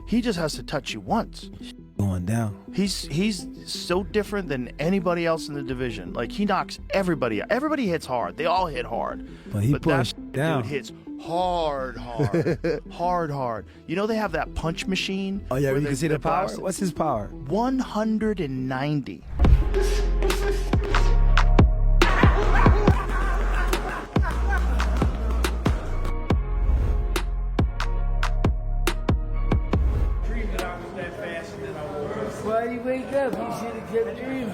He just has to touch you once. Going down. He's so different than anybody else in the division. Like, he knocks everybody out. Everybody hits hard. They all hit hard. But he that pushed down. dude hits hard. hard. You know they have that punch machine? Oh, yeah, where you can see the power? blast it? What's his power? 190. Why do you wake up? You should have kept dreaming.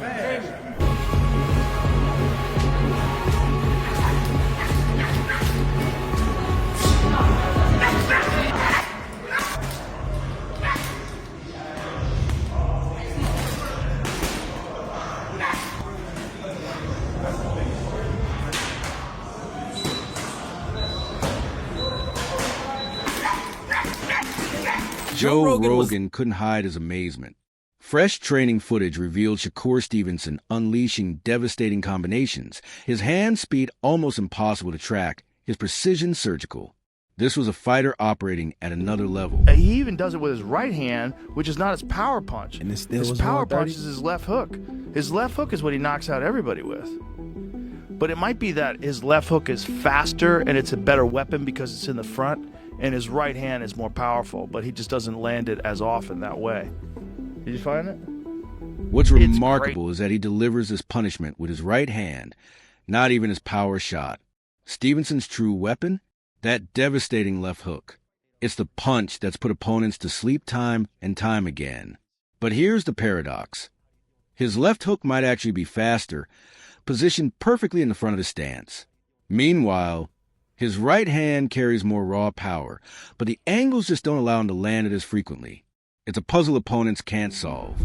Joe Rogan couldn't hide his amazement. Fresh training footage revealed Shakur Stevenson unleashing devastating combinations, his hand speed almost impossible to track, his precision surgical. This was a fighter operating at another level. He even does it with his right hand, which is not his power punch. And it still his was power 130? punch is his left hook. His left hook is what he knocks out everybody with. But it might be that his left hook is faster and it's a better weapon because it's in the front, and his right hand is more powerful, but he just doesn't land it as often that way. Did you find it? What's remarkable is that he delivers this punishment with his right hand, not even his power shot. Stevenson's true weapon? That devastating left hook. It's the punch that's put opponents to sleep time and time again. But here's the paradox. His left hook might actually be faster, positioned perfectly in the front of the stance. Meanwhile, his right hand carries more raw power, but the angles just don't allow him to land it as frequently. It's a puzzle opponents can't solve.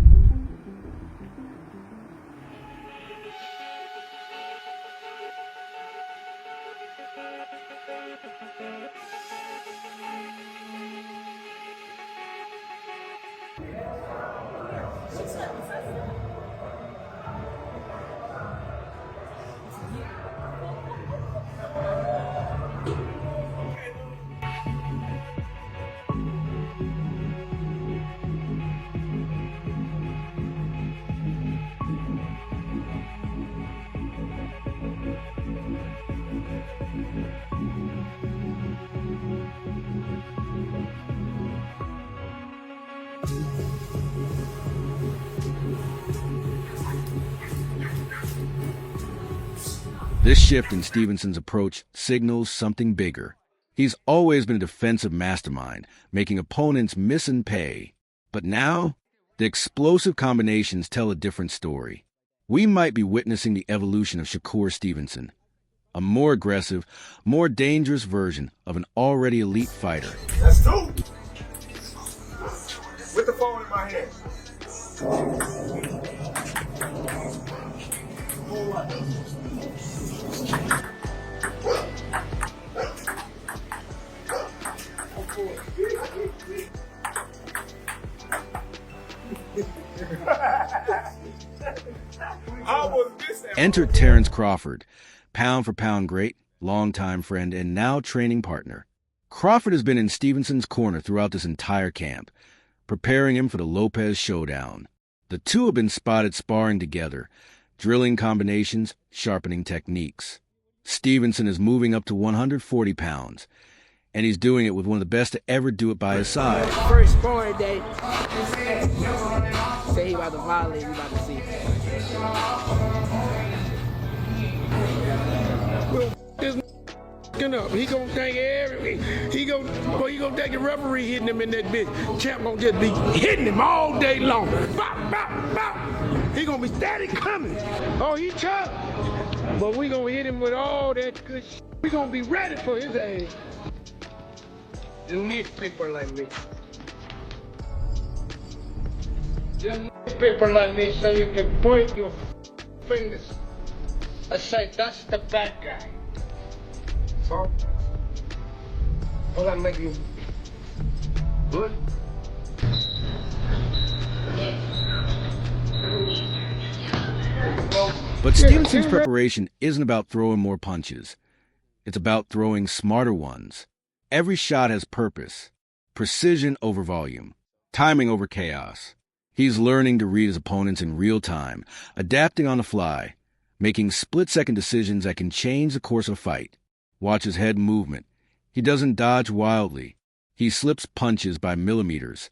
This shift in Stevenson's approach signals something bigger. He's always been a defensive mastermind, making opponents miss and pay. But now, the explosive combinations tell a different story. We might be witnessing the evolution of Shakur Stevenson, a more aggressive, more dangerous version of an already elite fighter. That's two. With the phone in my hand. Enter Terrence Crawford, pound-for-pound great, longtime friend, and now training partner. Crawford has been in Stevenson's corner throughout this entire camp, preparing him for the Lopez showdown. The two have been spotted sparring together, drilling combinations, sharpening techniques. Stevenson is moving up to 140 pounds, and he's doing it with one of the best to ever do it by his side. First sparring day. Say he about to violate, we about to see. This up. He gonna think he gonna think the referee hitting him in that bitch. Champ gonna just be hitting him all day long. Bop, bop, bop. He gonna be steady coming. Oh, he tough. But we gonna hit him with all that good shit. We gonna be ready for his ass. You need people like me. You need people like me so you can point your fingers and say, that's the bad guy. So, will that make you good? But Stevenson's preparation isn't about throwing more punches. It's about throwing smarter ones. Every shot has purpose. precision over volume, timing over chaos. He's learning to read his opponents in real time, adapting on the fly, making split-second decisions that can change the course of a fight. Watch his head movement. He doesn't dodge wildly. He slips punches by millimeters,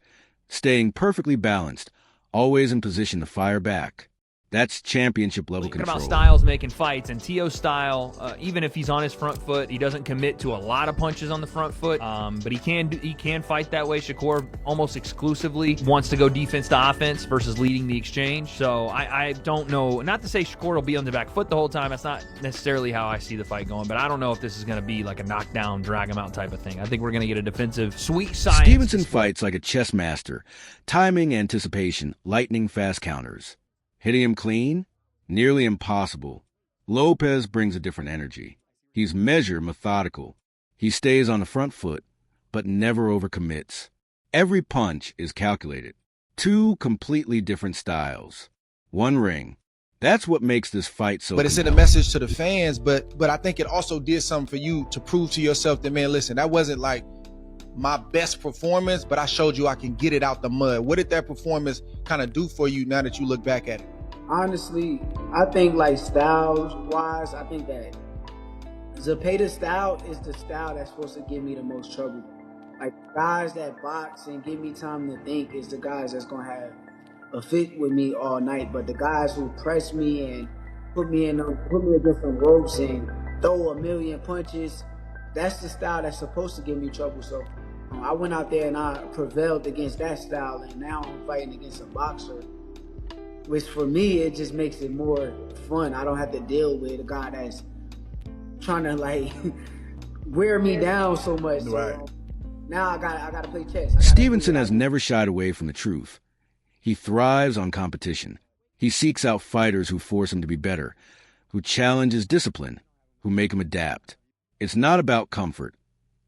staying perfectly balanced, always in position to fire back. That's championship-level control. About Styles making fights, and T.O.'s style, even if he's on his front foot, he doesn't commit to a lot of punches on the front foot, but he can fight that way. Shakur almost exclusively wants to go defense to offense versus leading the exchange. So I don't know, not to say Shakur will be on the back foot the whole time. That's not necessarily how I see the fight going, but I don't know if this is going to be like a knockdown, drag him out type of thing. I think we're going to get a defensive sweet science. Stevenson fights like a chess master, timing, anticipation, lightning fast counters. Hitting him clean? Nearly impossible. Lopez brings a different energy. He's measured, methodical. He stays on the front foot, but never overcommits. Every punch is calculated. Two completely different styles. One ring. That's what makes this fight so But it's in a message to the fans, but I think it also did something for you to prove to yourself that, man, listen, that wasn't like my best performance, but I showed you I can get it out the mud. What did that performance kind of do for you now that you look back at it? Honestly, I think like styles-wise, I think that Zepeda's style is the style that's supposed to give me the most trouble. Like guys that box and give me time to think is the guys that's gonna have a fit with me all night. But the guys who press me and put me against some ropes and throw a million punches, that's the style that's supposed to give me trouble. So I went out there and I prevailed against that style, and now I'm fighting against a boxer, which for me, it just makes it more fun. I don't have to deal with a guy that's trying to like wear me down so much. Right. So now I gotta play chess. Stevenson has never shied away from the truth. He thrives on competition. He seeks out fighters who force him to be better, who challenge his discipline, who make him adapt. It's not about comfort.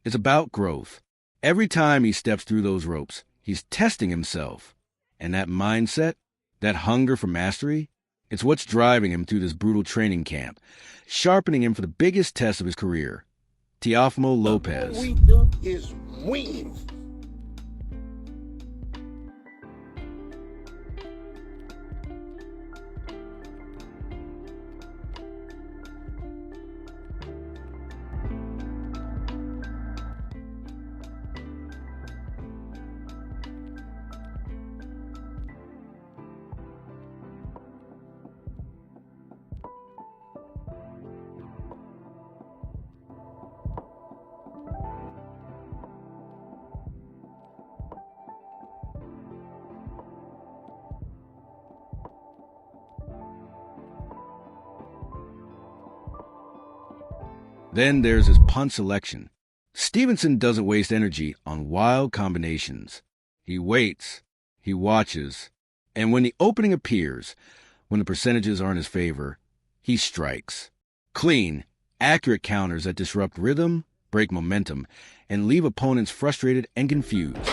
It's about growth. Every time he steps through those ropes, he's testing himself. And that mindset, that hunger for mastery, it's what's driving him through this brutal training camp, sharpening him for the biggest test of his career. Teofimo Lopez. All we do is win. Then there's his punch selection. Stevenson doesn't waste energy on wild combinations. He waits, he watches, and when the opening appears, when the percentages are in his favor, he strikes. Clean, accurate counters that disrupt rhythm, break momentum, and leave opponents frustrated and confused.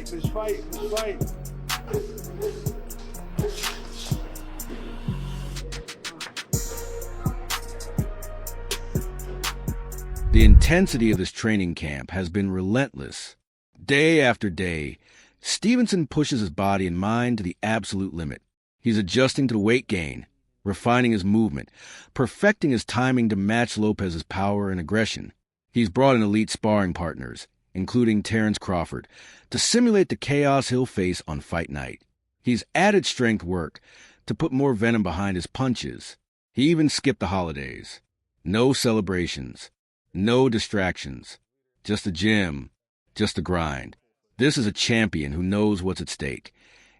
Let's fight. The intensity of this training camp has been relentless. Day after day, Stevenson pushes his body and mind to the absolute limit. He's adjusting to the weight gain, refining his movement, perfecting his timing to match Lopez's power and aggression. He's brought in elite sparring partners, including Terrence Crawford, to simulate the chaos he'll face on fight night. He's added strength work to put more venom behind his punches. He even skipped the holidays. No celebrations. No distractions. just a gym, just a grind. This is a champion who knows what's at stake,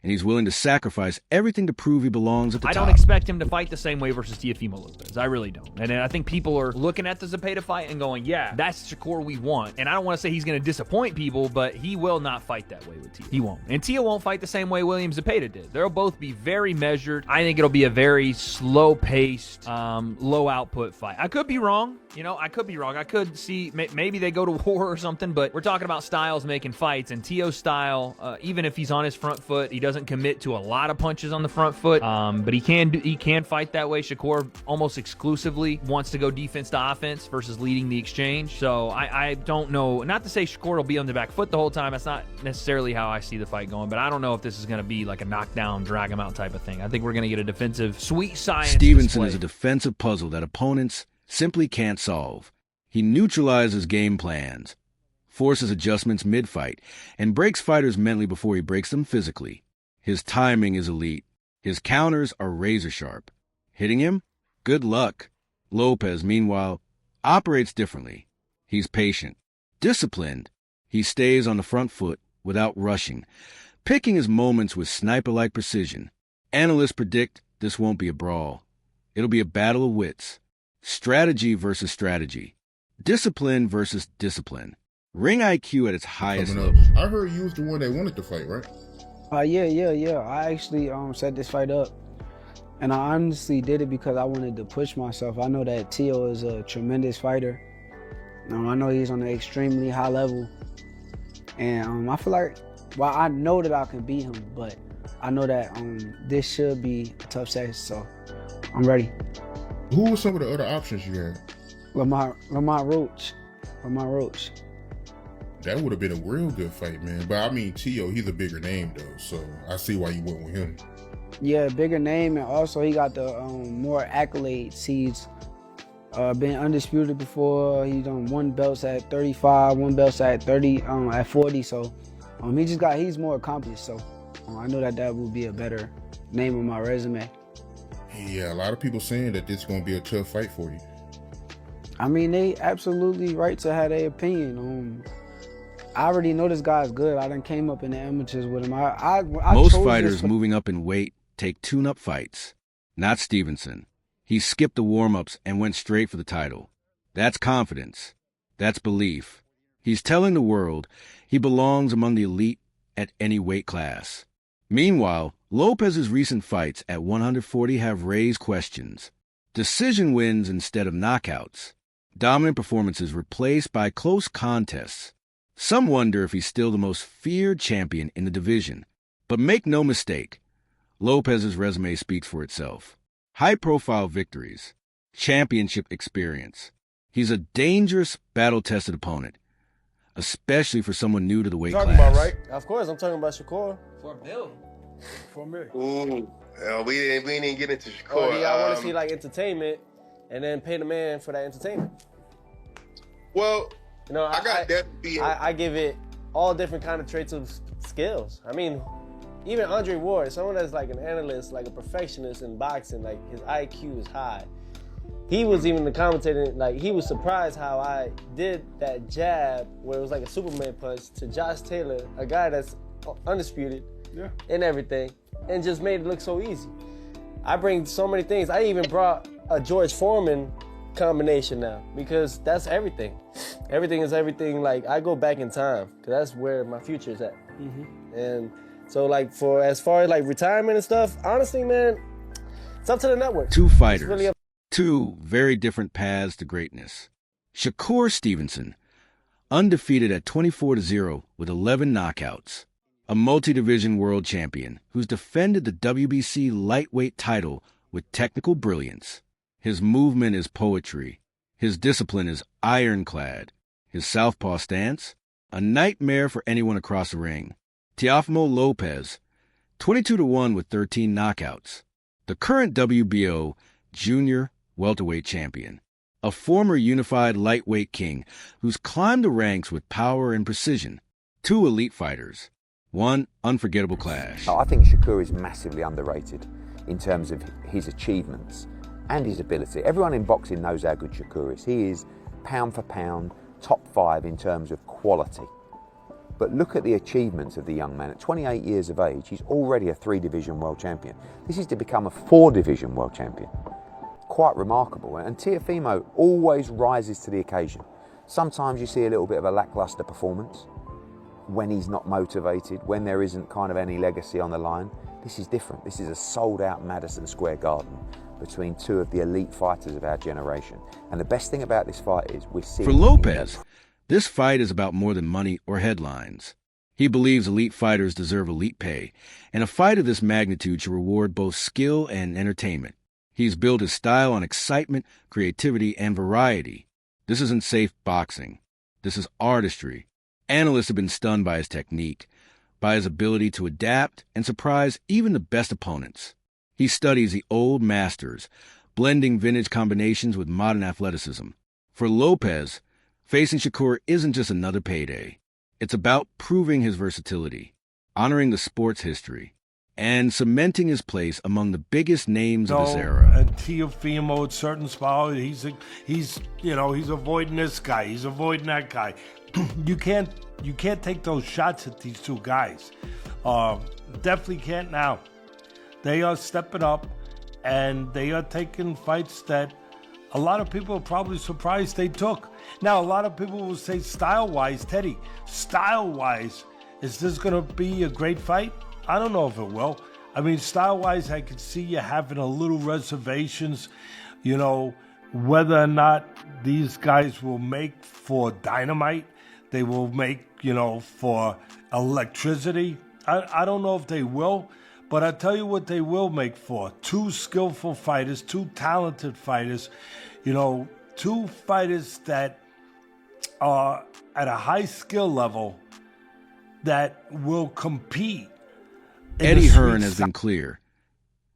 and he's willing to sacrifice everything to prove he belongs at the I top. don't expect him to fight the same way versus Teofimo Lopez. I really don't. And I think people are looking at the Zepeda fight and going, yeah, that's Shakur we want. And I don't want to say he's going to disappoint people, but he will not fight that way with Tio. He won't. And Tio won't fight the same way William Zepeda did. They'll both be very measured. I think it'll be a very slow-paced, low-output fight. I could be wrong. I could be wrong. I could see maybe they go to war or something, but we're talking about Styles making fights, and Tio's style, even if he's on his front foot, he doesn't commit to a lot of punches on the front foot, but he can fight that way. Shakur almost exclusively wants to go defense to offense versus leading the exchange. So I don't know. Not to say Shakur will be on the back foot the whole time. That's not necessarily how I see the fight going, but I don't know if this is going to be like a knockdown, drag him out type of thing. I think we're going to get a defensive, sweet science Stevenson display. is a defensive puzzle that opponents simply can't solve. He neutralizes game plans, forces adjustments mid-fight, and breaks fighters mentally before he breaks them physically. His timing is elite. His counters are razor-sharp. Hitting him? Good luck. Lopez, meanwhile, operates differently. He's patient, disciplined. He stays on the front foot without rushing, picking his moments with sniper-like precision. Analysts predict this won't be a brawl. It'll be a battle of wits. Strategy versus strategy. Discipline versus discipline. Ring IQ at its highest level. I heard you was the one that wanted to fight, right? Yeah. I actually set this fight up, and I honestly did it because I wanted to push myself. I know that Tio is a tremendous fighter. I know he's on an extremely high level, and I feel like, well, I know that I can beat him, but I know that this should be a tough session, so I'm ready. Who were some of the other options you had? Lamont Roach. That would have been a real good fight, man. But I mean, Tio, he's a bigger name though, so I see why you went with him. Yeah, bigger name, and also he got the more accolades. He's been undisputed before. He's done one belts at 35, one belts at 30, at 40. So he's more accomplished. So I know that would be a better name on my resume. Yeah, a lot of people saying that this is gonna be a tough fight for you. I mean, they absolutely right to have their opinion. I already know this guy's good. I done came up in the amateurs with him. Most fighters moving up in weight take tune-up fights. Not Stevenson. He skipped the warm-ups and went straight for the title. That's confidence. That's belief. He's telling the world he belongs among the elite at any weight class. Meanwhile, Lopez's recent fights at 140 have raised questions. Decision wins instead of knockouts. Dominant performances replaced by close contests. Some wonder if he's still the most feared champion in the division. But make no mistake, Lopez's resume speaks for itself. High-profile victories, championship experience. He's a dangerous, battle-tested opponent, especially for someone new to the weight class. Talking about, right? Of course, I'm talking about Shakur. $4 million. $4 million. Ooh, we didn't get into Shakur. Oh, yeah, I want to see like entertainment, and then pay the man for that entertainment. Well, I give it all different kind of traits of skills. I mean, even Andre Ward, someone that's like an analyst, like a perfectionist in boxing, like his IQ is high. He was even the commentator, like he was surprised how I did that jab where it was like a Superman punch to Josh Taylor, a guy that's undisputed and everything, and just made it look so easy. I bring so many things. I even brought a George Foreman combination now because that's everything. Everything is everything. Like I go back in time because that's where my future is at. And so like as far as like retirement and stuff, honestly, man, it's up to the network. Two fighters, two very different paths to greatness. Shakur Stevenson, undefeated at 24-0 with 11 knockouts. A multi-division world champion who's defended the WBC lightweight title with technical brilliance. His movement is poetry. His discipline is ironclad. His southpaw stance, a nightmare for anyone across the ring. Teofimo Lopez, 22-1 with 13 knockouts. The current WBO junior welterweight champion. A former unified lightweight king who's climbed the ranks with power and precision. Two elite fighters. One unforgettable clash. I think Shakur is massively underrated in terms of his achievements and his ability. Everyone in boxing knows how good Shakur is. He is, pound for pound, top 5 in terms of quality. But look at the achievements of the young man. At 28 years of age, he's already a 3-division world champion. This is to become a 4-division world champion. Quite remarkable. And Teofimo always rises to the occasion. Sometimes you see a little bit of a lackluster performance when he's not motivated, when there isn't kind of any legacy on the line. This is different. This is a sold-out Madison Square Garden between 2 of the elite fighters of our generation. And the best thing about this fight is we're seeing... For Lopez, this fight is about more than money or headlines. He believes elite fighters deserve elite pay, and a fight of this magnitude should reward both skill and entertainment. He's built his style on excitement, creativity, and variety. This isn't safe boxing. This is artistry. Analysts have been stunned by his technique, by his ability to adapt and surprise even the best opponents. He studies the old masters, blending vintage combinations with modern athleticism. For Lopez, facing Shakur isn't just another payday. It's about proving his versatility, honoring the sport's history, and cementing his place among the biggest names of his era. And Teofimo at certain spots, he's avoiding this guy, he's avoiding that guy. You can't take those shots at these 2 guys. Definitely can't now. They are stepping up, and they are taking fights that a lot of people are probably surprised they took. Now, a lot of people will say style-wise, Teddy, style-wise, is this going to be a great fight? I don't know if it will. I mean, style-wise, I could see you having a little reservations, whether or not these guys will make for dynamite, they will make, for electricity. I don't know if they will, but I'll tell you what they will make for. 2 skillful fighters, 2 talented fighters, 2 fighters that are at a high skill level that will compete. Eddie Hearn has been clear.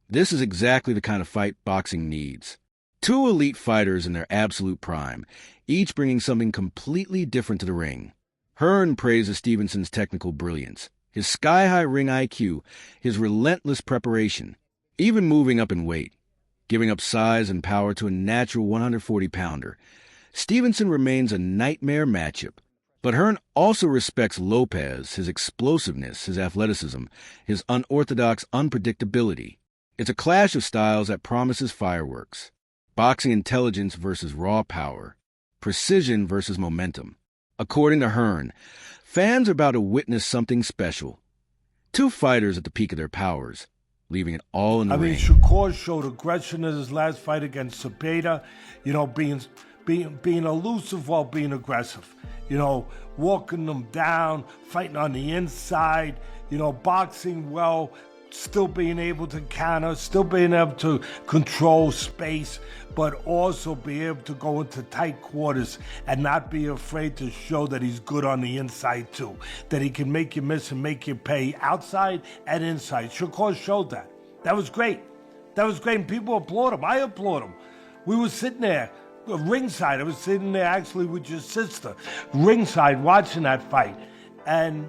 This is exactly the kind of fight boxing needs. 2 elite fighters in their absolute prime, each bringing something completely different to the ring. Hearn praises Stevenson's technical brilliance, his sky-high ring IQ, his relentless preparation, even moving up in weight, giving up size and power to a natural 140-pounder. Stevenson remains a nightmare matchup, but Hearn also respects Lopez, his explosiveness, his athleticism, his unorthodox unpredictability. It's a clash of styles that promises fireworks. Boxing intelligence versus raw power. Precision versus momentum. According to Hearn, fans are about to witness something special. 2 fighters at the peak of their powers, leaving it all in the ring. Shakur showed aggression in his last fight against Cepeda, being elusive while being aggressive. Walking them down, fighting on the inside, boxing well, still being able to counter, still being able to control space, but also be able to go into tight quarters and not be afraid to show that he's good on the inside too, that he can make you miss and make you pay outside and inside. Shakur showed that. That was great. And people applaud him. I applaud him. We were sitting there ringside. I was sitting there actually with your sister, ringside, watching that fight. And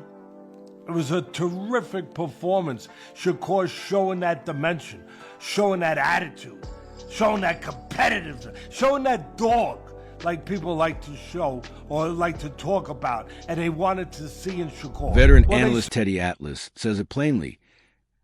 it was a terrific performance. Shakur showing that dimension, showing that attitude, showing that competitiveness, showing that dog like people like to show or like to talk about, and they wanted to see in Shakur. Veteran analyst Teddy Atlas says it plainly.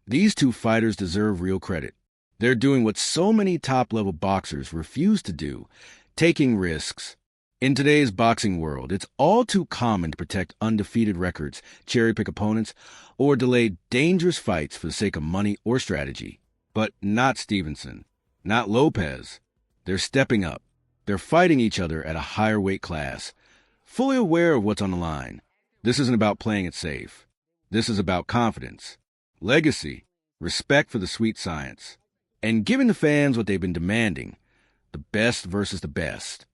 These 2 fighters deserve real credit. They're doing what so many top-level boxers refuse to do, taking risks. In today's boxing world, it's all too common to protect undefeated records, cherry-pick opponents, or delay dangerous fights for the sake of money or strategy. But not Stevenson, not Lopez. They're stepping up. They're fighting each other at a higher weight class, fully aware of what's on the line. This isn't about playing it safe. This is about confidence, legacy, respect for the sweet science, and giving the fans what they've been demanding, the best versus the best.